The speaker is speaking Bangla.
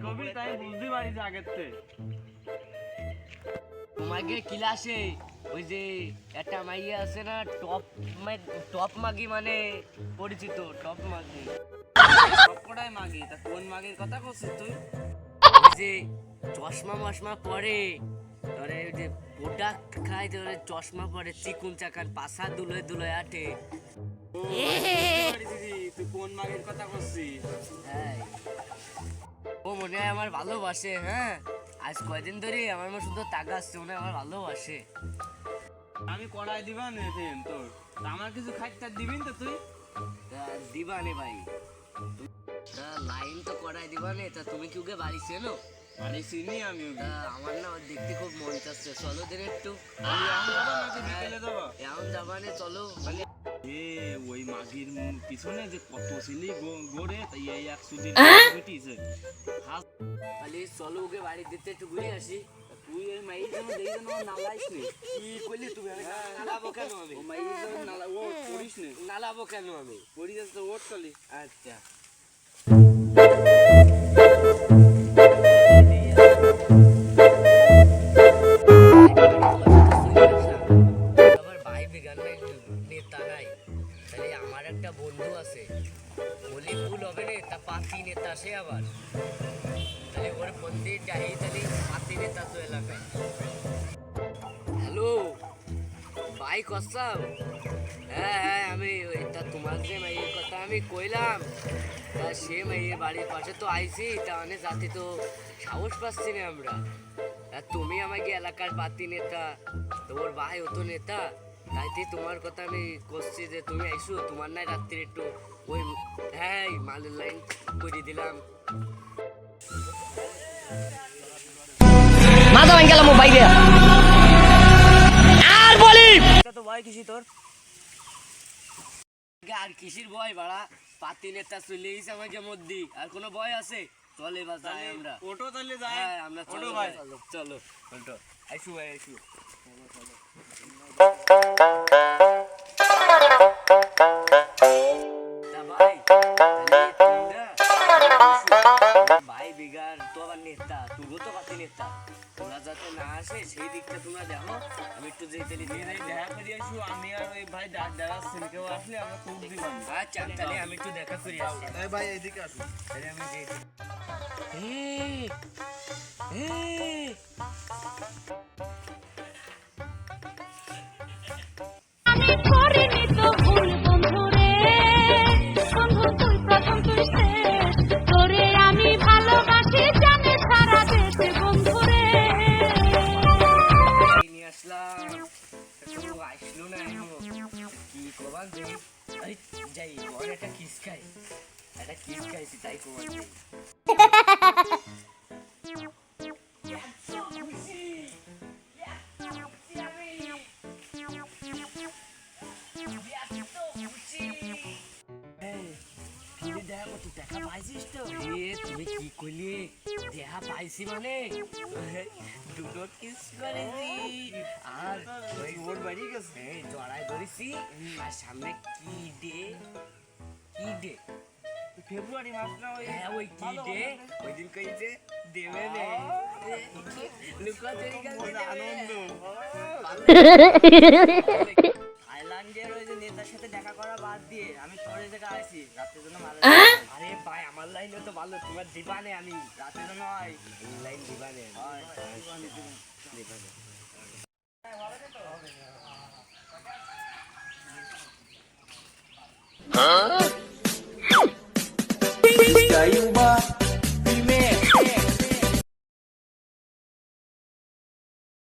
কবি তাই বুঝতে পারিস আগের থেকে। তোমাকে ক্লাসে ওই যে একটা মাইয়া আছে না, টপ মাগি, মানে পরিচিত টপ মাগি। সবকটাই মাগি, তা কোন মাগির কথা করছিস তুই? ওই যে চশমা মশমা পরে, ধরে ওই যে প্রোডাক্ট খায়, ধরে চশমা পরে, চিকুন চাকান, পাশা দুলোয় দুলোয় আটে। তুই কোন মাগির কথা করছিস? হ্যাঁ, ও মনে হয় আমার ভালোবাসে। হ্যাঁ, আজ কয়দিন ধরে আমার মনে শুধু টাকা আসছে, মনে হয় আমার ভালোবাসে। আমি কড়াই দিবা নেন তোর, তা আমার কিছু খাইতে দিবিন তো তুই? দিবা নে ভাই, লাইন তো করাই দিবা নে। তা তুমি কি ওকে বাড়ি চেনো? আরে চিনি আমি ওকে। আমার না ওর দেখতে খুব মন চাচ্ছে, চলো দিন একটু। এখন যাবা নাকি বিকেলে যাবা? এখন যাবা নে, চলো। মানে ওই মাগির পিছনে যে কত ছিলি গোরে, তাই এই 100 মিটিছে। খালি চলো ওকে বাড়ি দিতে একটু ঘুরে আসি। তুই এই মাইর জন্য দেই জন্য নালাইস নে। কি কইলি তুমি? আমি নালাবো কেন? আমি ও মাইর জন্য নালা ও করিস নে। নালাবো কেন? আমি করি যাস তো ওট চলি। আচ্ছা, আমার ভাই বিগান নাই, নেতা নাই। তাহলে আমার একটা বন্ধু আছে, বলি ভুল হবে না, তা পাতি নেতা সে আবার। তাহলে ওর ফোন দিয়ে যাই, তাহলে পাতি নেতা তো এলাকায়। হ্যালো ভাই, কসাম। হ্যাঁ হ্যাঁ, আমি ওই তা তোমার যে মাইয়ের কথা আমি কইলাম, তা সে মাইয়ের বাড়ির পাশে তো আইছি, তা মানে যাতে তো সাহস পাচ্ছি না আমরা। আর তুমি আমাকে এলাকার পাতি নেতা, তোমার ভাই হতো নেতা, তাইতে তোমার কথা আমি করছি যে তুমি আইসো, তোমার নাই রাত্রে একটু ওই, হ্যাঁ মালের লাইন করে দিলাম। মাথা ভাঙ গেলাম বাইরে। আর বলি তো ভয় কিসি তোর? আর কিসির ভয় বাড়া? পাতি নেতা চলে গেছে আমাকে মধ্যে, আর কোনো ভয় আছে? চলে বা যাই আমরা। ওটো তাহলে যাই। হ্যাঁ আমরা চলো ভাই। চলো চলো ওটো। আইসু ভাই আইসু। তা ভাই, তাহলে তোমরা ভাই বিগার তো আবার নেতা, তুইও তো পাতি নেতা, তোরা যাতে না আসে সেই দিকটা তোমরা দেখো। আমি একটু যেতে দিয়ে দেখা করি আসু, আমি আর ওই ভাই দাঁড়াচ্ছেন, কেউ আসলে আমরা খুব দিবান। আচ্ছা, তাহলে আমি একটু দেখা করি আসি। এই ভাই এইদিকে আসুন। তাহলে আমি যেতে। আমি করিনি তো ভুল বন্ধু রে, বন্ধু তুই প্রথম তুই শেষ, তোরে আমি ভালোবাসি জানে সারা দেশে বন্ধু রে। নিয়ে আসলাম, একটু আসলো না এখনো, কি কবার যাই। আরে যাই ঘরে একটা কিস খাই, একটা কিস খাইছি তাই কবার যাই। দেখা পাইছিস তো? তুমি কি করলি? দেখা পাইছি মানে দুটো কিস করেছি, আর ওই ওর বাড়ি গেছে জড়াই ধরেছি। আর সামনে কি ডে, কি ডে? ফেব্রুয়ারি মাস না? হ্যাঁ ওই কি ডে, ওই দিন কইছে দেবে নে লুকাচুরি খেলতে আনন্দ। থাইল্যান্ডের ওই যে নেতার সাথে দেখা করা বাদ দিয়ে আমি তোর জায়গায় আইছি রাতের জন্য মাল। আরে ভাই আমার লাইনে তো ভালো, তোমার দিবানে আমি রাতের জন্য হয় লাইন দিবানে দিবানে।